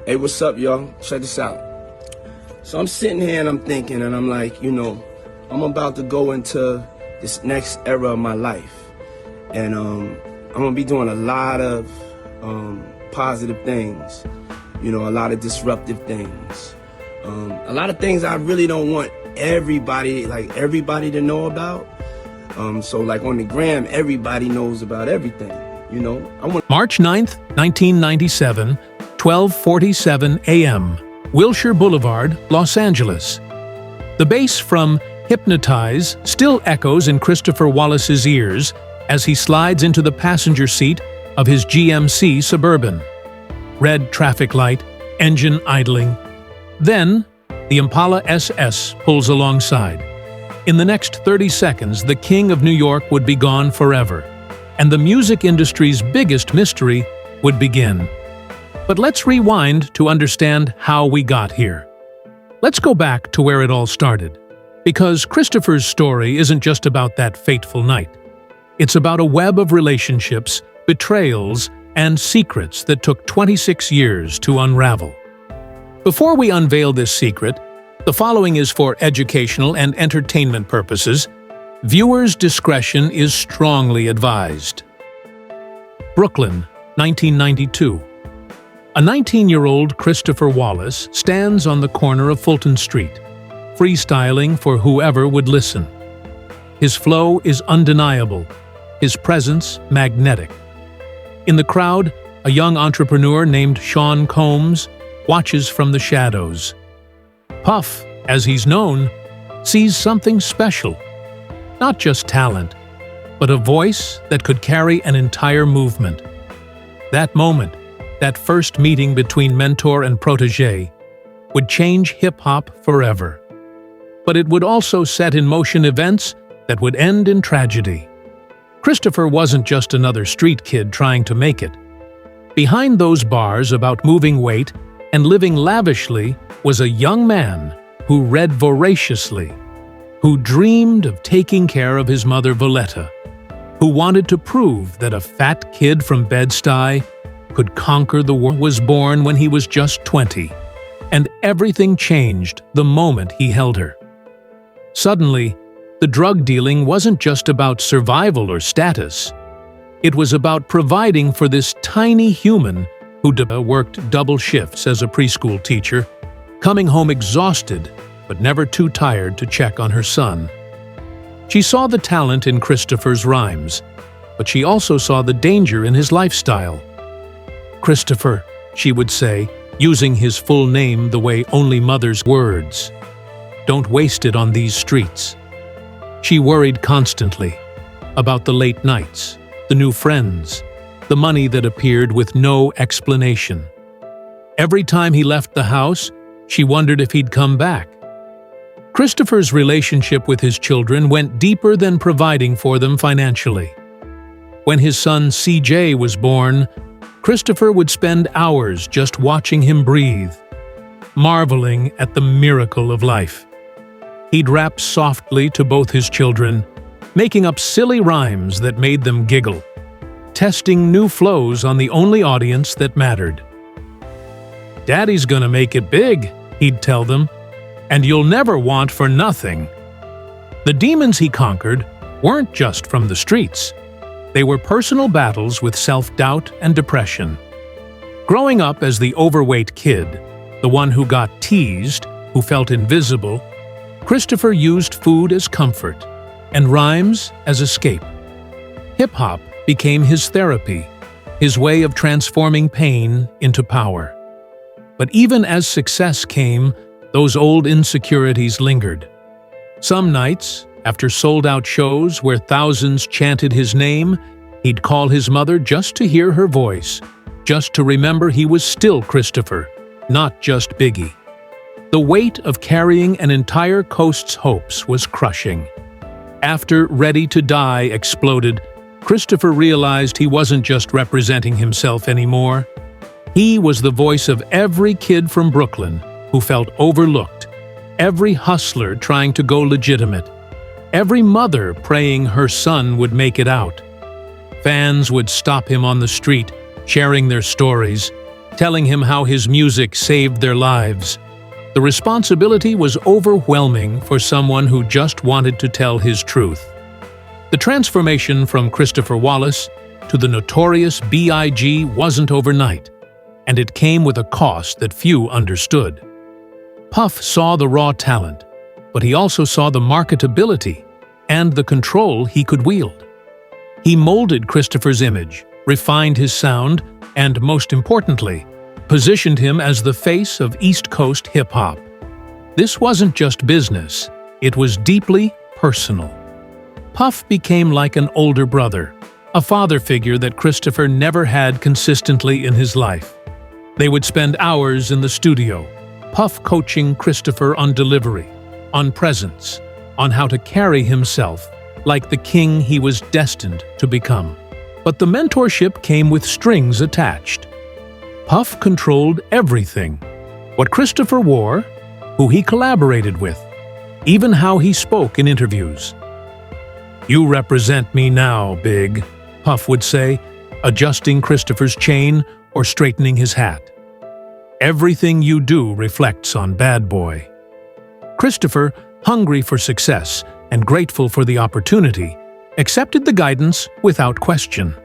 Hey, what's up, y'all? Check this out. So I'm sitting here and I'm thinking, and I'm like, I'm about to go into this next era of my life. And I'm gonna be doing a lot of positive things, a lot of disruptive things. A lot of things I really don't want everybody to know about. So like on the gram, everybody knows about everything, I want. March 9th, 1997, 12:47 a.m., Wilshire Boulevard, Los Angeles. The bass from Hypnotize still echoes in Christopher Wallace's ears as he slides into the passenger seat of his GMC Suburban. Red traffic light, engine idling. Then, the Impala SS pulls alongside. In the next 30 seconds, the King of New York would be gone forever, and the music industry's biggest mystery would begin. But let's rewind to understand how we got here. Let's go back to where it all started, because Christopher's story isn't just about that fateful night. It's about a web of relationships, betrayals, and secrets that took 26 years to unravel. Before we unveil this secret, the following is for educational and entertainment purposes. Viewers' discretion is strongly advised. Brooklyn, 1992. A 19-year-old Christopher Wallace stands on the corner of Fulton Street, freestyling for whoever would listen. His flow is undeniable, his presence magnetic. In the crowd, a young entrepreneur named Sean Combs watches from the shadows. Puff, as he's known, sees something special. Not just talent, but a voice that could carry an entire movement. That moment, that first meeting between mentor and protege, would change hip-hop forever. But it would also set in motion events that would end in tragedy. Christopher wasn't just another street kid trying to make it. Behind those bars about moving weight and living lavishly was a young man who read voraciously, who dreamed of taking care of his mother Valletta, who wanted to prove that a fat kid from Bed-Stuy could conquer the world. Was born when he was just 20, and everything changed the moment he held her. Suddenly, the drug dealing wasn't just about survival or status. It was about providing for this tiny human who worked double shifts as a preschool teacher, coming home exhausted but never too tired to check on her son. She saw the talent in Christopher's rhymes, but she also saw the danger in his lifestyle. "Christopher," she would say, using his full name the way only mothers words. "Don't waste it on these streets." She worried constantly about the late nights, the new friends, the money that appeared with no explanation. Every time he left the house, she wondered if he'd come back. Christopher's relationship with his children went deeper than providing for them financially. When his son CJ was born, Christopher would spend hours just watching him breathe, marveling at the miracle of life. He'd rap softly to both his children, making up silly rhymes that made them giggle, testing new flows on the only audience that mattered. "Daddy's gonna make it big," he'd tell them, "and you'll never want for nothing." The demons he conquered weren't just from the streets. They were personal battles with self-doubt and depression. Growing up as the overweight kid, the one who got teased, who felt invisible, Christopher used food as comfort and rhymes as escape. Hip-hop became his therapy, his way of transforming pain into power. But even as success came, those old insecurities lingered. Some nights, after sold-out shows where thousands chanted his name, he'd call his mother just to hear her voice, just to remember he was still Christopher, not just Biggie. The weight of carrying an entire coast's hopes was crushing. After Ready to Die exploded, Christopher realized he wasn't just representing himself anymore. He was the voice of every kid from Brooklyn who felt overlooked, every hustler trying to go legitimate, every mother praying her son would make it out. Fans would stop him on the street, sharing their stories, telling him how his music saved their lives. The responsibility was overwhelming for someone who just wanted to tell his truth. The transformation from Christopher Wallace to the notorious B.I.G. wasn't overnight, and it came with a cost that few understood. Puff saw the raw talent, but he also saw the marketability and the control he could wield. He molded Christopher's image, refined his sound, and most importantly, positioned him as the face of East Coast hip-hop. This wasn't just business, it was deeply personal. Puff became like an older brother, a father figure that Christopher never had consistently in his life. They would spend hours in the studio, Puff coaching Christopher on delivery, on presence, on how to carry himself like the king he was destined to become. But the mentorship came with strings attached. Puff controlled everything: what Christopher wore, who he collaborated with, even how he spoke in interviews. "You represent me now, Big," Puff would say, adjusting Christopher's chain or straightening his hat. "Everything you do reflects on Bad Boy." Christopher, hungry for success and grateful for the opportunity, accepted the guidance without question.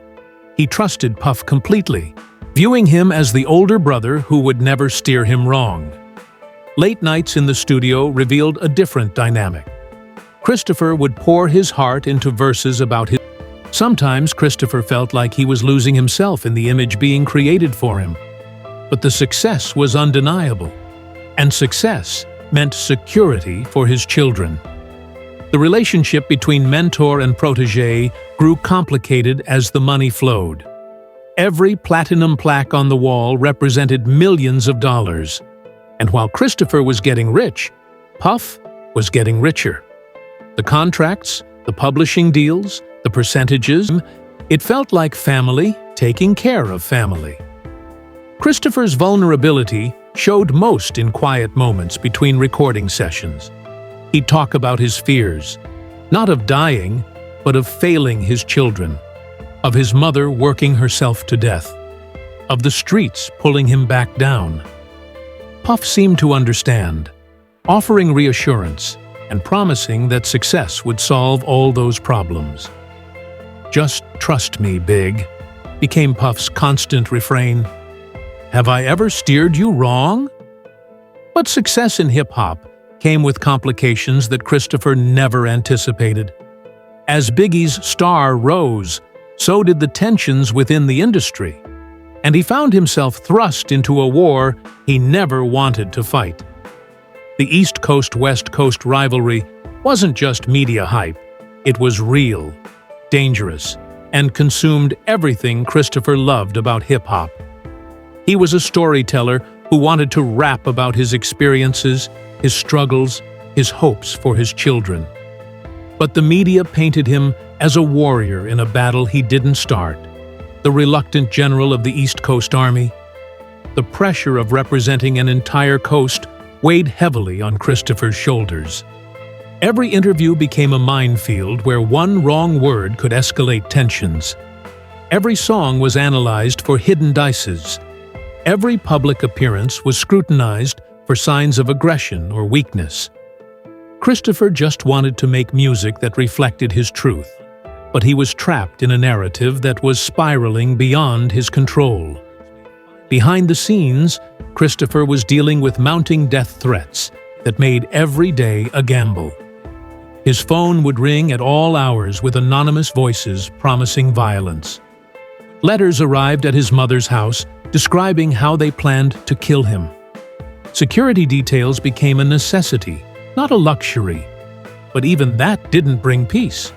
He trusted Puff completely, viewing him as the older brother who would never steer him wrong. Late nights in the studio revealed a different dynamic. Christopher would pour his heart into verses about his... Sometimes Christopher felt like he was losing himself in the image being created for him. But the success was undeniable, and success meant security for his children. The relationship between mentor and protege grew complicated as the money flowed. Every platinum plaque on the wall represented millions of dollars, and while Christopher was getting rich, Puff was getting richer. The contracts, the publishing deals, the percentages, it felt like family taking care of family. Christopher's vulnerability showed most in quiet moments between recording sessions. He'd talk about his fears, not of dying, but of failing his children, of his mother working herself to death, of the streets pulling him back down. Puff seemed to understand, offering reassurance and promising that success would solve all those problems. "Just trust me, Big," became Puff's constant refrain. "Have I ever steered you wrong?" But success in hip-hop came with complications that Christopher never anticipated. As Biggie's star rose, so did the tensions within the industry, and he found himself thrust into a war he never wanted to fight. The East Coast-West Coast rivalry wasn't just media hype, it was real, dangerous, and consumed everything Christopher loved about hip-hop. He was a storyteller who wanted to rap about his experiences, his struggles, his hopes for his children. But the media painted him as a warrior in a battle he didn't start, the reluctant general of the East Coast Army. The pressure of representing an entire coast weighed heavily on Christopher's shoulders. Every interview became a minefield where one wrong word could escalate tensions. Every song was analyzed for hidden dices. Every public appearance was scrutinized for signs of aggression or weakness. Christopher just wanted to make music that reflected his truth, but he was trapped in a narrative that was spiraling beyond his control. Behind the scenes, Christopher was dealing with mounting death threats that made every day a gamble. His phone would ring at all hours with anonymous voices promising violence. Letters arrived at his mother's house describing how they planned to kill him. Security details became a necessity, not a luxury. But even that didn't bring peace.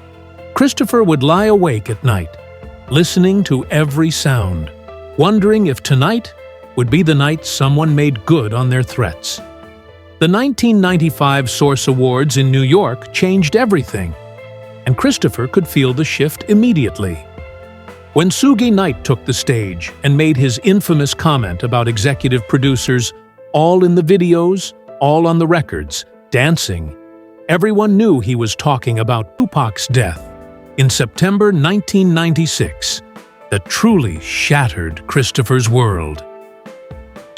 Christopher would lie awake at night, listening to every sound, wondering if tonight would be the night someone made good on their threats. The 1995 Source Awards in New York changed everything, and Christopher could feel the shift immediately. When Suge Knight took the stage and made his infamous comment about executive producers, all in the videos, all on the records, dancing, everyone knew he was talking about Tupac's death in September 1996, that truly shattered Christopher's world.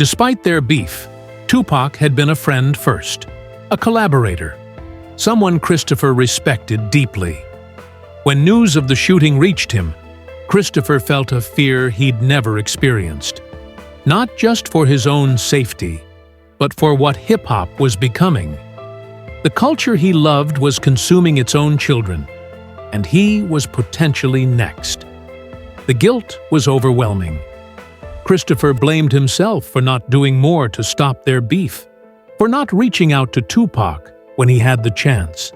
Despite their beef, Tupac had been a friend first, a collaborator, someone Christopher respected deeply. When news of the shooting reached him, Christopher felt a fear he'd never experienced, not just for his own safety, but for what hip-hop was becoming. The culture he loved was consuming its own children, and he was potentially next. The guilt was overwhelming. Christopher blamed himself for not doing more to stop their beef, for not reaching out to Tupac when he had the chance.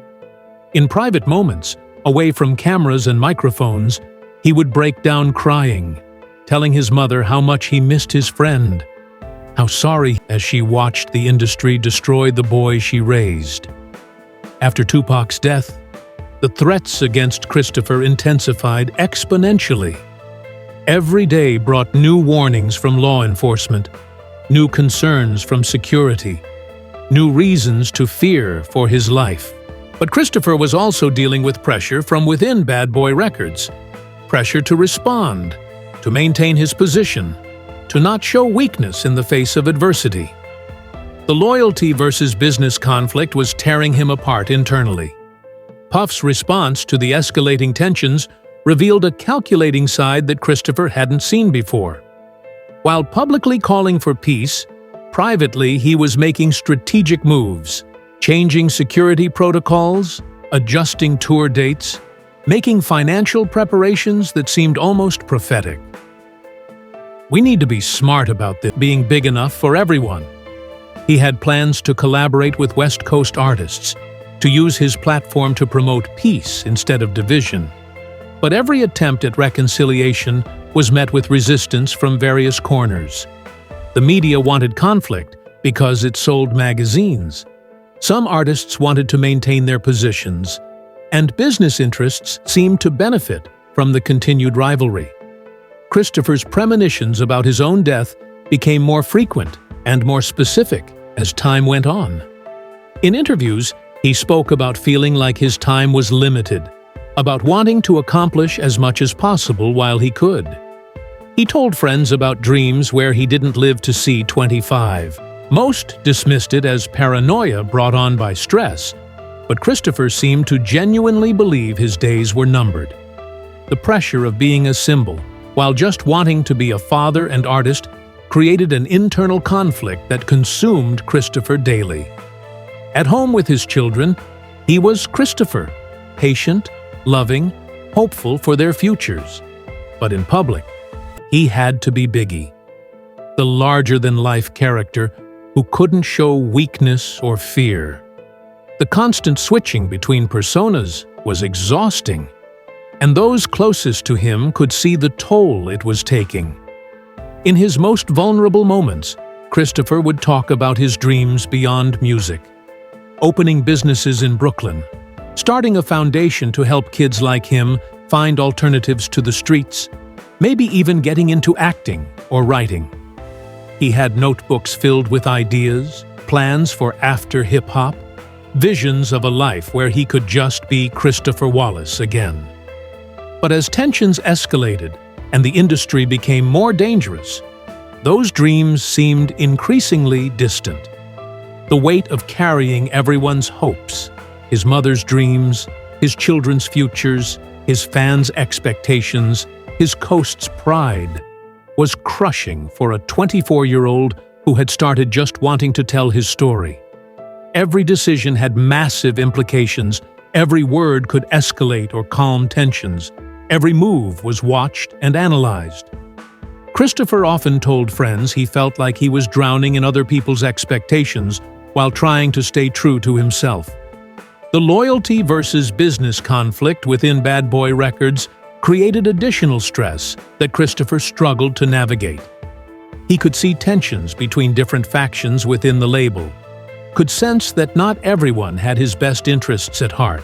In private moments, away from cameras and microphones, he would break down crying, telling his mother how much he missed his friend, how sorry as she watched the industry destroy the boy she raised. After Tupac's death, the threats against Christopher intensified exponentially. Every day brought new warnings from law enforcement, new concerns from security, new reasons to fear for his life. But Christopher was also dealing with pressure from within Bad Boy Records. Pressure to respond, to maintain his position, to not show weakness in the face of adversity. The loyalty versus business conflict was tearing him apart internally. Puff's response to the escalating tensions revealed a calculating side that Christopher hadn't seen before. While publicly calling for peace, privately he was making strategic moves, changing security protocols, adjusting tour dates, making financial preparations that seemed almost prophetic. We need to be smart about this being big enough for everyone. He had plans to collaborate with West Coast artists, to use his platform to promote peace instead of division. But every attempt at reconciliation was met with resistance from various corners. The media wanted conflict because it sold magazines. Some artists wanted to maintain their positions, and business interests seemed to benefit from the continued rivalry. Christopher's premonitions about his own death became more frequent and more specific as time went on. In interviews, he spoke about feeling like his time was limited, about wanting to accomplish as much as possible while he could. He told friends about dreams where he didn't live to see 25. Most dismissed it as paranoia brought on by stress, but Christopher seemed to genuinely believe his days were numbered. The pressure of being a symbol, while just wanting to be a father and artist, created an internal conflict that consumed Christopher daily. At home with his children, he was Christopher, patient, loving, hopeful for their futures. But in public, he had to be Biggie, the larger-than-life character who couldn't show weakness or fear. The constant switching between personas was exhausting, and those closest to him could see the toll it was taking. In his most vulnerable moments, Christopher would talk about his dreams beyond music, opening businesses in Brooklyn, starting a foundation to help kids like him find alternatives to the streets, maybe even getting into acting or writing. He had notebooks filled with ideas, plans for after hip-hop, visions of a life where he could just be Christopher Wallace again. But as tensions escalated and the industry became more dangerous, those dreams seemed increasingly distant. The weight of carrying everyone's hopes, his mother's dreams, his children's futures, his fans' expectations, his coast's pride, was crushing for a 24-year-old who had started just wanting to tell his story. Every decision had massive implications. Every word could escalate or calm tensions. Every move was watched and analyzed. Christopher often told friends he felt like he was drowning in other people's expectations while trying to stay true to himself. The loyalty versus business conflict within Bad Boy Records created additional stress that Christopher struggled to navigate. He could see tensions between different factions within the label, could sense that not everyone had his best interests at heart.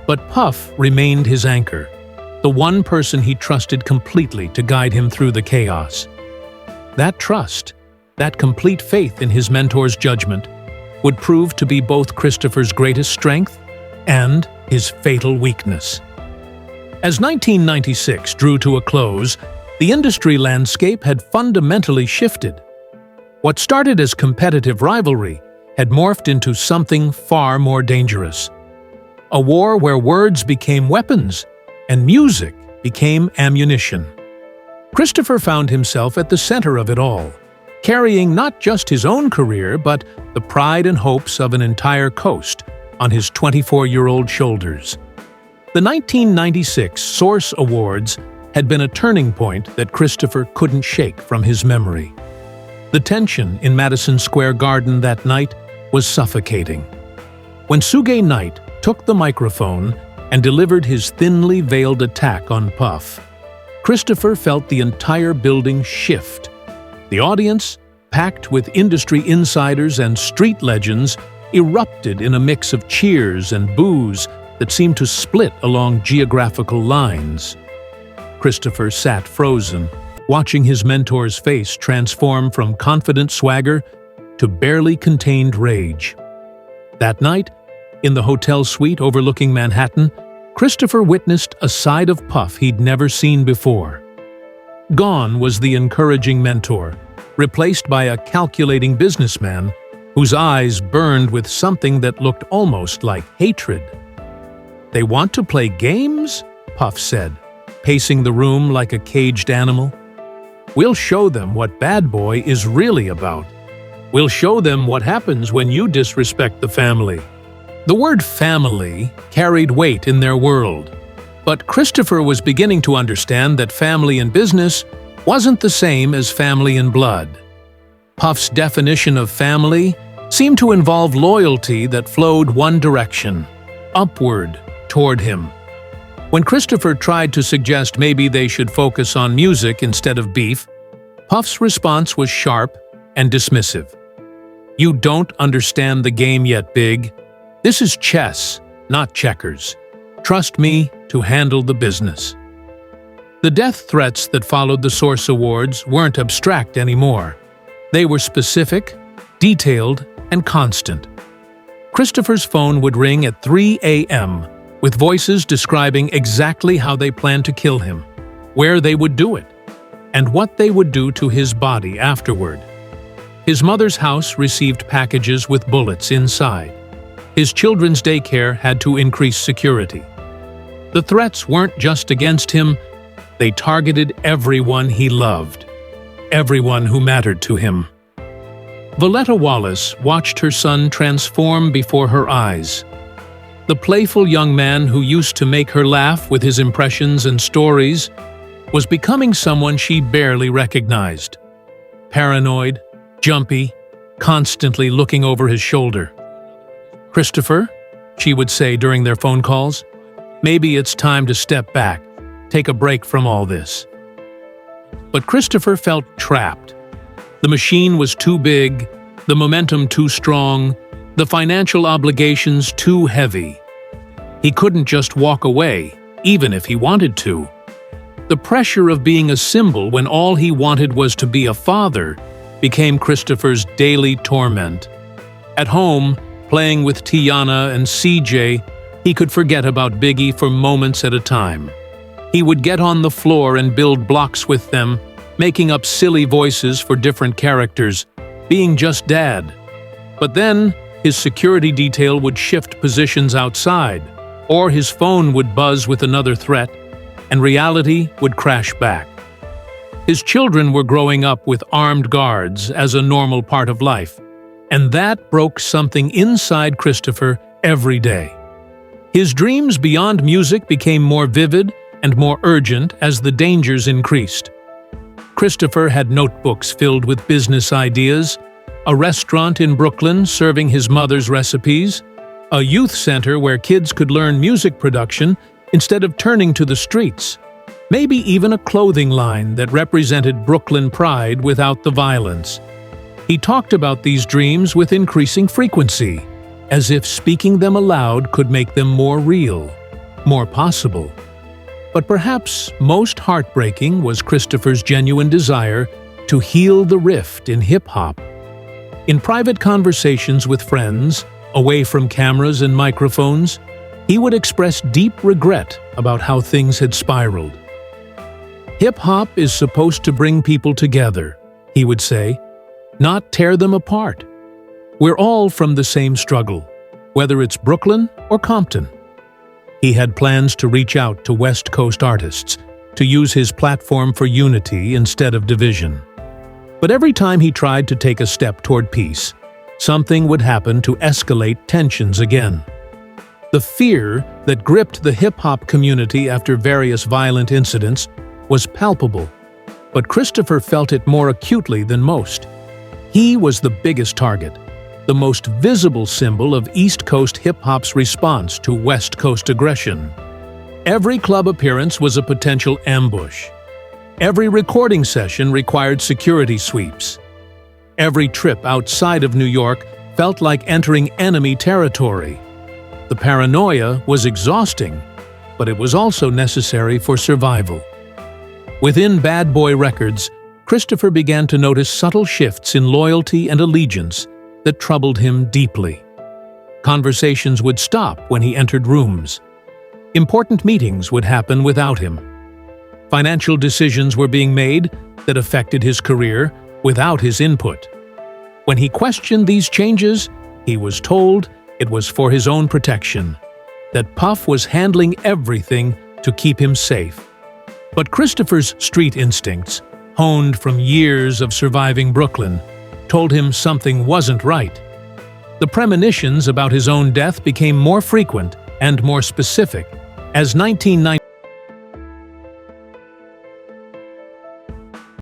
But Puff remained his anchor, the one person he trusted completely to guide him through the chaos. That trust, that complete faith in his mentor's judgment, would prove to be both Christopher's greatest strength and his fatal weakness. As 1996 drew to a close, the industry landscape had fundamentally shifted. What started as competitive rivalry had morphed into something far more dangerous. A war where words became weapons and music became ammunition. Christopher found himself at the center of it all, carrying not just his own career but the pride and hopes of an entire coast on his 24-year-old shoulders. The 1996 Source Awards had been a turning point that Christopher couldn't shake from his memory. The tension in Madison Square Garden that night was suffocating. When Suge Knight took the microphone and delivered his thinly veiled attack on Puff, Christopher felt the entire building shift. The audience, packed with industry insiders and street legends, erupted in a mix of cheers and boos that seemed to split along geographical lines. Christopher sat frozen, watching his mentor's face transform from confident swagger to barely contained rage. That night, in the hotel suite overlooking Manhattan, Christopher witnessed a side of Puff he'd never seen before. Gone was the encouraging mentor, replaced by a calculating businessman whose eyes burned with something that looked almost like hatred. "They want to play games?" Puff said, pacing the room like a caged animal. "We'll show them what Bad Boy is really about. We'll show them what happens when you disrespect the family." The word family carried weight in their world, but Christopher was beginning to understand that family in business wasn't the same as family in blood. Puff's definition of family seemed to involve loyalty that flowed one direction, upward toward him. When Christopher tried to suggest maybe they should focus on music instead of beef, Puff's response was sharp and dismissive. "You don't understand the game yet, Big. This is chess, not checkers. Trust me to handle the business." The death threats that followed the Source Awards weren't abstract anymore. They were specific, detailed, and constant. Christopher's phone would ring at 3 a.m., with voices describing exactly how they planned to kill him, where they would do it, and what they would do to his body afterward. His mother's house received packages with bullets inside. His children's daycare had to increase security. The threats weren't just against him, they targeted everyone he loved, everyone who mattered to him. Valletta Wallace watched her son transform before her eyes. The playful young man who used to make her laugh with his impressions and stories was becoming someone she barely recognized. Paranoid, jumpy, constantly looking over his shoulder. "Christopher," she would say during their phone calls, "maybe it's time to step back, take a break from all this." But Christopher felt trapped. The machine was too big, the momentum too strong, the financial obligations too heavy. He couldn't just walk away, even if he wanted to. The pressure of being a symbol when all he wanted was to be a father became Christopher's daily torment. At home, playing with Tiana and CJ, he could forget about Biggie for moments at a time. He would get on the floor and build blocks with them, making up silly voices for different characters, being just dad. But then, his security detail would shift positions outside, or his phone would buzz with another threat, and reality would crash back. His children were growing up with armed guards as a normal part of life, and that broke something inside Christopher every day. His dreams beyond music became more vivid and more urgent as the dangers increased. Christopher had notebooks filled with business ideas, a restaurant in Brooklyn serving his mother's recipes, a youth center where kids could learn music production instead of turning to the streets, maybe even a clothing line that represented Brooklyn pride without the violence. He talked about these dreams with increasing frequency, as if speaking them aloud could make them more real, more possible. But perhaps most heartbreaking was Christopher's genuine desire to heal the rift in hip-hop. In private conversations with friends, away from cameras and microphones, he would express deep regret about how things had spiraled. "Hip-hop is supposed to bring people together," he would say, not tear them apart. We're all from the same struggle, whether it's Brooklyn or Compton. He had plans to reach out to West Coast artists, to use his platform for unity instead of division. But every time he tried to take a step toward peace, something would happen to escalate tensions again. The fear that gripped the hip-hop community after various violent incidents was palpable, but Christopher felt it more acutely than most. He was the biggest target, the most visible symbol of East Coast hip-hop's response to West Coast aggression. Every club appearance was a potential ambush. Every recording session required security sweeps. Every trip outside of New York felt like entering enemy territory. The paranoia was exhausting, but it was also necessary for survival. Within Bad Boy Records, Christopher began to notice subtle shifts in loyalty and allegiance that troubled him deeply. Conversations would stop when he entered rooms. Important meetings would happen without him. Financial decisions were being made that affected his career without his input. When he questioned these changes, he was told it was for his own protection, that Puff was handling everything to keep him safe. But Christopher's street instincts, honed from years of surviving Brooklyn, told him something wasn't right. The premonitions about his own death became more frequent and more specific as 1990